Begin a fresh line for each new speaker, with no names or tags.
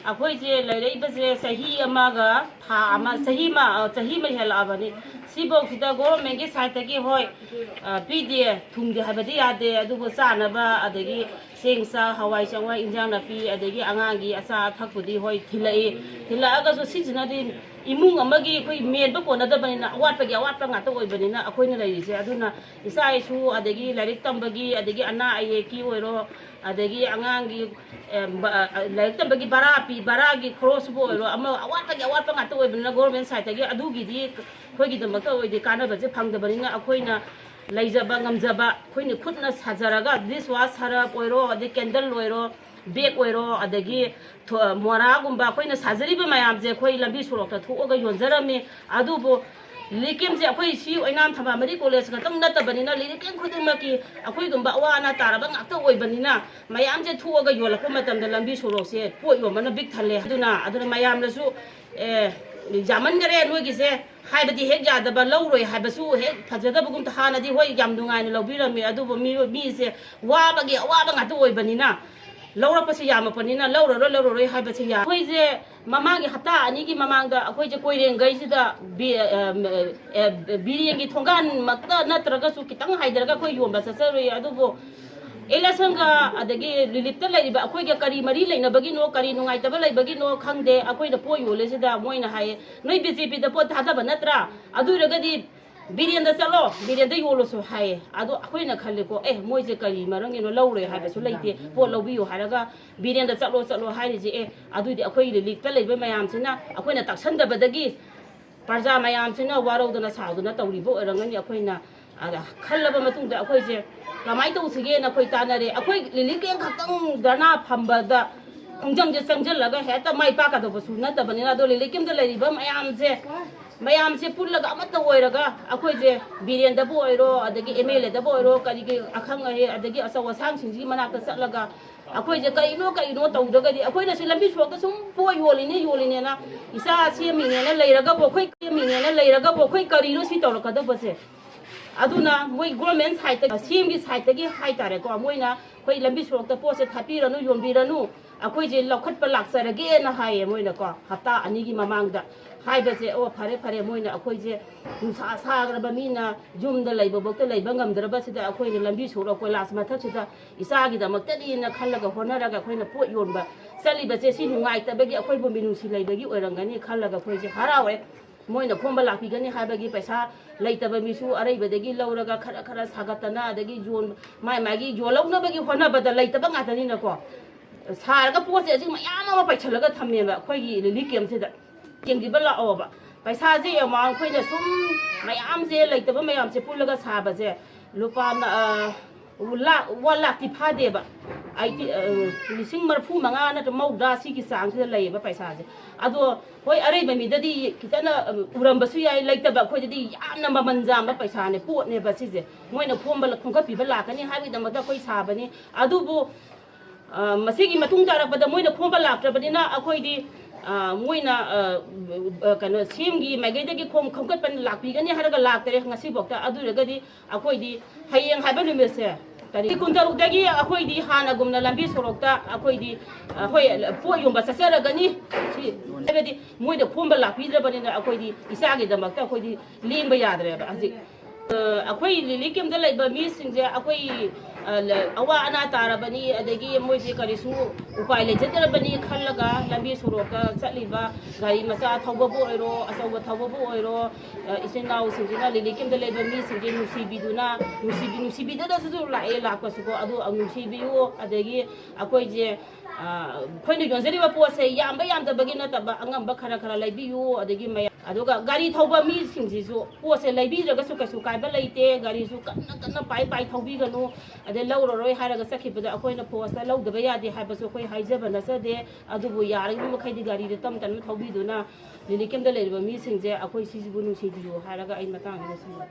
ꯑꯩꯈꯣꯏꯁꯦ ꯂꯩꯔꯛꯏꯕꯁꯦ ꯆꯍꯤ ꯑꯃꯒ ꯊꯥ ꯑꯃ ꯆꯍꯤ ꯑꯃ ꯍꯦꯜꯂꯛꯑꯕꯅꯤ ꯁꯤꯐꯧꯁꯤꯗ ꯒꯣꯔꯃꯦꯟꯒꯤ ꯁꯥꯏꯠꯇꯒꯤ ꯍꯣꯏ ꯄꯤꯗꯦ ꯊꯨꯡꯗꯦ ꯍꯥꯏꯕꯗꯤ ꯌꯥꯗꯦ ꯑꯗꯨꯕꯨ ꯆꯥꯅꯕ ꯑꯗꯒꯤ ꯆꯦꯡ ꯆꯥꯛ ꯍꯋꯥꯏ ꯆꯦꯡꯋꯥꯏ ꯏꯟꯖꯥꯡ ꯅꯥꯄꯤ ꯑꯗꯒꯤ ꯑꯉꯥꯡꯒꯤ ꯑꯆꯥ ꯑꯊꯛꯄꯨꯗꯤ ꯍꯣꯏ ꯊꯤꯜꯂꯛꯑꯒꯁꯨ ꯁꯤꯁꯤꯅꯗꯤ ꯏꯃꯨꯡ ꯑꯃꯒꯤ ꯑꯩꯈꯣꯏ ꯃꯦꯟꯕ ꯀꯣꯟꯅꯗꯕꯅꯤꯅ ꯑꯋꯥꯠꯄꯒꯤ ꯑꯋꯥꯠꯄ ꯉꯥꯛꯇ ꯑꯣꯏꯕꯅꯤ나 ꯑꯩꯈꯣꯏꯅ ꯂꯩꯔꯤꯁꯦ ꯑꯗꯨꯅ ꯏꯆꯥ ꯏꯁꯨ ꯑꯗꯒꯤ ꯂꯥꯏꯔꯤꯛ ꯇꯝꯕꯒꯤ ꯑꯗꯒꯤ ꯑꯅꯥ ꯑꯌꯦꯛꯀꯤ ꯑꯣꯏꯔꯣ ꯑꯗꯒꯤ ꯑꯉꯥꯡꯒꯤ ꯂꯥꯏꯔꯤꯛ ꯇꯝꯕꯒꯤ ꯕꯔꯥꯒꯤ ꯈꯣꯔꯣꯁꯕꯨ ꯑꯣꯏꯔꯣ ꯑꯃ ꯑꯋꯥꯠꯄꯒꯤ ꯑꯋꯥꯠꯄ ꯉꯥꯛꯇ ꯑꯣꯏꯕꯅꯤꯅ ꯒꯣꯔꯃꯦꯟ ꯁꯥꯏꯠꯇꯒꯤ ꯑꯗꯨꯒꯤꯗꯤ ꯑꯩꯈꯣꯏꯒꯤꯗꯃꯛꯇ ꯑꯣꯏꯗꯤ ꯀꯥꯟꯅꯕꯁꯦ ꯐꯪꯗꯕꯅꯤꯅ ꯑꯩꯈꯣꯏꯅ ꯂꯩꯖꯕ ꯉꯝꯖꯕ ꯑꯩꯈꯣꯏꯅ ꯈꯨꯠꯅ ꯁꯥꯖꯔꯒ ꯗꯤꯁꯋꯥꯁ ꯁꯔꯞ ꯑꯣꯏꯔꯣ ꯑꯗꯩ ꯀꯦꯟꯗꯜ ꯑꯣꯏꯔꯣ ꯕꯦꯛ ꯑꯣꯏꯔꯣ ꯑꯗꯒꯤ ꯃꯣꯔꯥꯒꯨꯝꯕ ꯑꯩꯈꯣꯏꯅ ꯁꯥꯖꯔꯤꯕ ꯃꯌꯥꯝꯁꯦ ꯑꯩꯈꯣꯏ ꯂꯝꯕꯤ ꯁꯣꯔꯣꯛꯇ ꯊꯣꯛꯑꯒ ꯌꯣꯟꯖꯔꯝꯃꯤ ꯑꯗꯨꯕꯨ ꯂꯤꯀꯦꯝꯁꯦ ꯑꯩꯈꯣꯏ ꯁꯤ ꯑꯣꯏꯅꯥꯝ ꯊꯝꯕꯥꯜꯃꯔꯤ ꯀꯣꯂꯦꯖ ꯈꯛꯇꯪ ꯅꯠꯇꯕꯅꯤꯅ ꯂꯤꯀꯦꯝ ꯈꯨꯗꯤꯡꯃꯛꯀꯤ ꯑꯩꯈꯣꯏꯒꯨꯝꯕ ꯑꯋꯥ ꯑꯅꯥ ꯇꯥꯔꯕ ꯉꯥꯛꯇ ꯑꯣꯏꯕꯅꯤꯅ ꯃꯌꯥꯝꯁꯦ ꯊꯣꯛꯑꯒ ꯌꯣꯜꯂꯛꯄ ꯃꯇꯝꯗ ꯂꯝꯕꯤ ꯁꯣꯔꯣꯛꯁꯦ ꯄꯣꯠ ꯌꯣꯟꯕꯅ ꯕꯤꯛ ꯊꯜꯂꯦ ꯑꯗꯨꯅ ꯃꯌꯥꯝꯅꯁꯨ ꯌꯥꯝꯃꯟꯈꯔꯦ ꯅꯣꯏꯒꯤꯁꯦ ꯍꯥꯏꯕꯗꯤ ꯍꯦꯛ ꯌꯥꯗꯕ ꯂꯧꯔꯣꯏ ꯍꯥꯏꯕꯁꯨ ꯍꯦꯛ ꯐꯖꯗꯕꯒꯨꯝ ꯍꯥꯟꯅꯗꯤ ꯍꯣꯏ ꯌꯥꯝ ꯅꯨꯡꯉꯥꯏꯅ ꯂꯧꯕꯤꯔꯝꯃꯤ ꯑꯗꯨꯕꯨ ꯃꯤꯁꯦ ꯋꯥꯕꯒꯤ ꯑꯋꯥꯕ ꯉꯥꯛꯇ ꯑꯣꯏꯕꯅꯤꯅ ꯂꯧꯔꯛꯄꯁꯤ ꯌꯥꯝꯃꯛꯄꯅꯤꯅ ꯂꯧꯔꯔꯣꯏ ꯍꯥꯏꯕꯁꯤ ꯌꯥꯏ ꯑꯩꯈꯣꯏꯁꯦ ꯃꯃꯥꯡꯒꯤ ꯍꯞꯇꯥ ꯑꯅꯤꯒꯤ ꯃꯃꯥꯡꯗ ꯑꯩꯈꯣꯏꯁꯦ ꯀꯣꯏꯔꯦꯡꯒꯩꯁꯤꯗ ꯕꯤꯔꯦꯟꯒꯤ ꯊꯣꯡꯒꯥꯟꯃꯛꯇ ꯅꯠꯇ꯭ꯔꯒꯁꯨ ꯈꯤꯇꯪ ꯍꯥꯏꯗꯔꯒ ꯑꯩꯈꯣই ꯌꯣꯟꯕ ꯆꯠꯆꯔꯨꯏ ꯑꯗꯨꯕꯨ ꯑꯦꯂꯦꯛꯁꯟꯒ ꯑꯗꯒꯤ ꯔꯤꯂꯤꯞꯇ ꯂꯩꯔꯤꯕ ꯑꯩꯈꯣꯏꯒ ꯀꯔꯤ ꯃꯔꯤ ꯂꯩꯅꯕꯒꯤꯅꯣ ꯀꯔꯤ ꯅꯨꯡꯉꯥꯏꯇꯕ ꯂꯩꯕꯒꯤꯅꯣ ꯈꯪꯗꯦ ꯑꯩꯈꯣꯏꯅ ꯄꯣꯠ ꯌꯣꯜꯂꯤꯁꯤꯗ ꯃꯣꯏꯅ ꯍꯥꯏꯌꯦ ꯅꯣꯏ BJPꯗ ꯄꯣꯠ ꯊꯥꯗꯕ ꯅꯠꯇ꯭ꯔꯥ ꯑꯗꯨ ꯑꯣꯏꯔꯒꯗꯤ ꯕꯤꯔꯦꯟꯗ ꯆꯠꯂꯣ ꯕꯤꯔꯦꯟꯗ ꯌꯣꯜꯂꯣꯁꯨ ꯍꯥꯏꯌꯦ ꯑꯗꯣ ꯑꯩꯈꯣꯏꯅ ꯈꯜꯂꯦꯀꯣ ꯃꯣꯏꯁꯦ ꯀꯔꯤ ꯃꯔꯝꯒꯤꯅꯣ ꯂꯧꯔꯣꯏ ꯍꯥꯏꯕꯁꯨ ꯂꯩꯇꯦ ꯄꯣꯠ ꯂꯧꯕꯤꯌꯨ ꯍꯥꯏꯔꯒ ꯕꯤꯔꯦꯟꯗ ꯆꯠꯂꯣ ꯍꯥꯏꯔꯤꯁꯦ ꯑꯗꯨꯗꯤ ꯑꯩꯈꯣꯏ ꯔꯤꯂꯤꯞꯇ ꯂꯩꯕ ꯃꯌꯥꯝꯁꯤꯅ ꯑꯩꯈꯣꯏꯅ ꯇꯛꯁꯟꯗꯕꯗꯒꯤ ꯄ꯭ꯔꯖꯥ ꯃꯌꯥꯝꯁꯤꯅ ꯋꯥꯔꯧꯗꯅ ꯁꯥꯎꯗꯅ ꯇꯧꯔꯤꯕ ꯑꯣꯏꯔꯝꯒꯅꯤ ꯑꯩꯈꯣꯏꯅ ꯈꯜꯂꯕ ꯃꯇꯨꯡꯗ ꯑꯩꯈꯣꯏꯁꯦ ꯀꯃꯥꯏꯅ ꯇꯧꯁꯤꯒꯦꯅ ꯑꯩꯈꯣꯏ ꯇꯥꯟꯅꯔꯦ ꯑꯩꯈꯣꯏ ꯔꯤꯂꯤꯞ ꯀꯦꯝ ꯈꯛꯇꯪ ꯙꯔꯅꯥ ꯐꯝꯕꯗ ꯈꯣꯡꯖꯪꯁꯦ ꯆꯪꯁꯤꯜꯂꯒ ꯍꯦꯛꯇ ꯃꯥꯏ ꯄꯥꯛꯀꯗꯧꯕꯁꯨ ꯅꯠꯇꯕꯅꯤꯅ ꯑꯗꯣ ꯔꯤꯂꯤꯞ ꯀꯦꯝꯗ ꯂꯩꯔꯤꯕ ꯃꯌꯥꯝꯁꯦ ꯄꯨꯜꯂꯒ ꯑꯃꯠꯇ ꯑꯣꯏꯔꯒ ꯑꯩꯈꯣꯏꯁꯦ ꯕꯤꯔꯦꯟꯗꯕꯨ ꯑꯣꯏꯔꯣ ꯑꯗꯒꯤ MLAꯗꯕꯨ ꯑꯣꯏꯔꯣ ꯀꯔꯤꯒꯤ ꯑꯈꯪ ꯑꯍꯩ ꯑꯗꯒꯤ ꯑꯆꯧ ꯑꯁꯥꯡꯁꯤꯡꯁꯤꯒꯤ ꯃꯅꯥꯛꯇ ꯆꯠꯂꯒ ꯑꯩꯈꯣꯏꯁꯦ ꯀꯔꯤꯅꯣ ꯇꯧꯗ꯭ꯔꯒꯗꯤ ꯑꯩꯈꯣꯏꯅꯁꯨ ꯂꯝꯕꯤ ꯁꯣꯔꯣꯛꯇ ꯁꯨꯝ ꯄꯣꯠ ꯌꯣꯜꯂꯤꯅꯦꯅ ꯏꯆꯥ ꯁꯦꯝꯃꯤꯅꯦꯅ ꯂꯩꯔꯒꯕꯨ ꯑꯩꯈꯣꯏ ꯀꯔꯤꯅꯣ ꯁꯤ ꯇꯧꯔꯛꯀꯗꯧꯕꯁꯦ ꯑꯗꯨꯅ ꯃꯣꯏ ꯒꯣꯔꯃꯦꯟ ꯁꯥꯏꯠꯇ ꯁꯤꯑꯦꯝꯒꯤ ꯁꯥꯏꯠꯇꯒꯤ ꯍꯥꯏꯇꯥꯔꯦꯀꯣ ꯃꯣꯏꯅ ꯑꯩꯈꯣꯏ ꯂꯝꯕꯤ ꯁꯣꯔꯣꯛꯇ ꯄꯣꯠꯁꯦ ꯊꯥꯄꯤꯔꯅꯨ ꯌꯣꯟꯕꯤꯔꯅꯨ ꯑꯩꯈꯣꯏꯁꯦ ꯂꯧꯈꯠꯄ ꯂꯥꯛꯆꯔꯒꯦꯅ ꯍꯥꯏꯌꯦ ꯃꯣꯏꯅꯀꯣ ꯍꯞꯇꯥ ꯑꯅꯤꯒꯤ ꯃꯃꯥꯡꯗ ꯍꯥꯏꯕꯁꯦ ꯐꯔꯦ ꯃꯣꯏꯅ ꯑꯩꯈꯣꯏꯁꯦ ꯅꯨꯡꯁꯥ ꯁꯥꯈ꯭ꯔꯕ ꯃꯤꯅ ꯌꯨꯝꯗ ꯂꯩꯕꯐꯥꯎꯗ ꯂꯩꯕ ꯉꯝꯗ꯭ꯔꯕꯁꯤꯗ ꯑꯩꯈꯣꯏꯅ ꯂꯝꯕꯤ ꯁꯣꯔꯣꯛ ꯀꯣꯏꯂꯥꯁ ꯃꯊꯛꯁꯤꯗ ꯏꯆꯥꯒꯤꯗꯃꯛꯇꯗꯤꯅ ꯈꯜꯂꯒ ꯍꯣꯠꯅꯔꯒ ꯑꯩꯈꯣꯏꯅ ꯄꯣꯠ ꯌꯣꯟꯕ ꯆꯠꯂꯤꯕꯁꯦ ꯁꯤ ꯅꯨꯡꯉꯥꯏꯇꯕꯒꯤ ꯑꯩꯈꯣꯏꯕꯨ ꯃꯤꯅꯨꯡꯁꯤ ꯂꯩꯕꯒꯤ ꯑꯣꯏꯔꯝꯒꯅꯤ ꯈꯜꯂꯒ ꯑꯩꯈꯣꯏꯁꯦ ꯍꯔꯥꯎꯋꯦ ꯃꯣꯏꯅ ꯈꯣꯝꯕ ꯂꯥꯛꯄꯤꯒꯅꯤ ꯍꯥꯏꯕꯒꯤ ꯄꯩꯁꯥ ꯂꯩꯇꯕ ꯃꯤꯁꯨ ꯑꯔꯩꯕꯗꯒꯤ ꯂꯧꯔꯒ ꯈꯔ ꯁꯥꯒꯠꯇꯅ ꯑꯗꯒꯤ ꯃꯥꯒꯤ ꯌꯣꯜꯍꯧꯅꯕꯒꯤ ꯍꯣꯠꯅꯕꯗ ꯂꯩꯇꯕ ꯉꯥꯛꯇꯅꯤꯅꯀꯣ ꯁꯥꯔꯒ ꯄꯣꯠꯁꯦ ꯑꯁꯤ ꯃꯌꯥꯝ ꯑꯃ ꯄꯩꯁꯜꯂꯒ ꯊꯝꯃꯦꯕ ꯑꯩꯈꯣꯏꯒꯤ ꯔꯤꯂꯤꯞ ꯀꯦꯝꯁꯤꯗ ꯌꯦꯡꯕꯤꯕ ꯂꯥꯛꯑꯣꯕ ꯄꯩꯁꯥꯁꯦ ꯑꯦꯃꯥꯎꯟ ꯑꯩꯈꯣꯏꯅ ꯁꯨꯝ ꯃꯌꯥꯝꯁꯦ ꯂꯩꯇꯕ ꯃꯌꯥꯝꯁꯦ ꯄꯨꯜꯂꯒ ꯁꯥꯕꯁꯦ ꯂꯨꯄꯥ 1 ꯂꯥꯛꯇꯤ ꯐꯥꯗꯦꯕ 45,000 ꯅꯠꯇ꯭ꯔꯒ 50 ꯁꯤꯒꯤ ꯆꯥꯡꯁꯤꯗ ꯂꯩꯌꯦꯕ ꯄꯩꯁꯥꯁꯦ ꯑꯗꯣ ꯍꯣꯏ ꯑꯔꯩꯕ ꯃꯤꯗꯗꯤ ꯈꯤꯇꯪ ꯎꯔꯝꯕꯁꯨ ꯌꯥꯏ ꯂꯩꯇꯕ ꯑꯩꯈꯣꯏꯗꯗꯤ ꯌꯥꯝꯅ ꯃꯃꯜ ꯌꯥꯝꯕ ꯄꯩꯁꯥꯅꯦ ꯄꯣꯠꯅꯦꯕ ꯁꯤꯁꯦ ꯃꯣꯏꯅ ꯈꯣꯝꯒꯠꯄꯤꯕ ꯂꯥꯛꯀꯅꯤ ꯍꯥꯏꯕꯒꯤꯗꯃꯛꯇ ꯑꯩꯈꯣই ꯁꯥꯕꯅꯤ ꯑꯗꯨꯕꯨ ꯃꯁꯤꯒꯤ ꯃꯇꯨꯡ ꯇꯥꯔꯛꯄꯗ ꯃꯣꯏꯅ ꯈꯣꯝꯕ ꯂꯥꯛꯇ꯭ꯔꯕꯅꯤꯅ ꯑꯩꯈꯣꯏꯗꯤ ꯃꯣꯏꯅ ꯀꯩꯅꯣ ꯁꯤꯑꯦꯝꯒꯤ ꯃꯥꯏꯀꯩꯗꯒꯤ ꯈꯣꯝꯀꯠꯄ ꯂꯥꯛꯄꯤꯒꯅꯤ ꯍꯥꯏꯔꯒ ꯂꯥꯛꯇꯔꯦ ꯉꯁꯤꯐꯥꯎꯗ ꯑꯗꯨ ꯑꯣꯏꯔꯒꯗꯤ ꯑꯩꯈꯣꯏꯗꯤ ꯍꯌꯦꯡ ꯍꯥꯏꯕ ꯅꯨꯃꯤꯠꯁꯦ ꯇꯥꯔꯤꯛ 16ꯗꯒꯤ ꯑꯩꯈꯣꯏꯗꯤ ꯍꯥꯟꯅꯒꯨꯝꯅ ꯂꯝꯕꯤ ꯁꯣꯔꯣꯛꯇ ꯑꯩꯈꯣꯏꯗꯤ ꯍꯣꯏ ꯄꯣꯠ ꯌꯣꯟꯕ ꯆꯠꯆꯔꯒꯅꯤ ꯍꯥꯏꯕꯗꯤ ꯃꯣꯏꯅ ꯈꯣꯝꯕ ꯂꯥꯛꯄꯤꯗ꯭ꯔꯕꯅꯤꯅ ꯑꯩꯈꯣꯏꯗꯤ ꯏꯆꯥꯒꯤꯗꯃꯛꯇ ꯑꯩꯈꯣꯏꯗꯤ ꯂꯦꯡꯕ ꯌꯥꯗ꯭ꯔꯦꯕ ꯍꯧꯖꯤꯛ ꯑꯩꯈꯣꯏ ꯔꯤꯂꯤꯞ ꯀꯦꯝꯗ ꯂꯩꯕ ꯃꯤꯁꯤꯡꯁꯦ ꯑꯩꯈꯣꯏ ꯑꯋꯥ ꯑꯅꯥ ꯇꯥꯔꯕꯅꯤ ꯑꯗꯒꯤ ꯃꯣꯏꯁꯦ ꯀꯔꯤꯁꯨ ꯎꯄꯥꯏ ꯂꯩꯖꯗ꯭ꯔꯕꯅꯤ ꯈꯜꯂꯒ ꯂꯝꯕꯤ ꯁꯣꯔꯣꯛꯇ ꯆꯠꯂꯤꯕ ꯒꯥꯔꯤ ꯃꯆꯥ ꯊꯧꯕꯕꯨ ꯑꯣꯏꯔꯣ ꯑꯆꯧꯕ ꯊꯧꯕꯕꯨ ꯑꯣꯏꯔꯣ ꯏꯆꯤꯟ ꯏꯅꯥꯎꯁꯤꯡꯁꯤꯅ ꯔꯤꯂꯤꯞ ꯀꯦꯝꯗ ꯂꯩꯕ ꯃꯤꯁꯤꯡꯁꯦ ꯅꯨꯡꯁꯤꯕꯤꯗꯨꯅꯁꯨ ꯂꯥꯛꯄꯁꯨꯀꯣ ꯑꯗꯨ ꯅꯨꯡꯁꯤꯕꯤꯌꯨ ꯑꯗꯒꯤ ꯑꯩꯈꯣꯏꯁꯦ ꯑꯩꯈꯣꯏꯅ ꯌꯣꯟꯖꯔꯤꯕ ꯄꯣꯠꯁꯦ ꯌꯥꯝꯕ ꯌꯥꯝꯗꯕꯒꯤ ꯅꯠꯇꯕ ꯑꯉꯝꯕ ꯈꯔ ꯂꯩꯕꯤꯌꯨ ꯑꯗꯒꯤ ꯑꯗꯨꯒ ꯒꯥꯔꯤ ꯊꯧꯕ ꯃꯤꯁꯤꯡꯁꯤꯁꯨ ꯄꯣꯠꯁꯦ ꯂꯩꯕꯤꯗ꯭ꯔꯒꯁꯨ ꯀꯩꯁꯨ ꯀꯥꯏꯕ ꯂꯩꯇꯦ ꯒꯥꯔꯤꯁꯨ ꯀꯟꯅ ꯄꯥꯏ ꯊꯧꯕꯤꯒꯅꯨ ꯑꯗꯩ ꯂꯧꯔꯔꯣꯏ ꯍꯥꯏꯔꯒ ꯆꯠꯈꯤꯕꯗ ꯑꯩꯈꯣꯏꯅ ꯄꯣꯁꯇ ꯂꯧꯗꯕ ꯌꯥꯗꯦ ꯍꯥꯏꯕꯁꯨ ꯑꯩꯈꯣꯏ ꯍꯥꯏꯖꯕ ꯅꯠꯆꯗꯦ ꯑꯗꯨꯕꯨ ꯌꯥꯔꯤꯕ ꯃꯈꯩꯗꯤ ꯒꯥꯔꯤꯗ ꯇꯞꯅ ꯊꯧꯕꯤꯗꯨꯅ ꯔꯤꯂꯤꯞ ꯀꯦꯝꯗ ꯂꯩꯔꯤꯕ ꯃꯤꯁꯤꯡꯁꯦ ꯑꯩꯈꯣꯏ ꯁꯤꯁꯤꯕꯨ ꯅꯨꯡꯁꯤꯕꯤꯌꯨ ꯍꯥꯏꯔꯒ ꯑꯩ ꯃꯇꯥꯡꯁꯤꯗ ꯁꯤꯟꯕ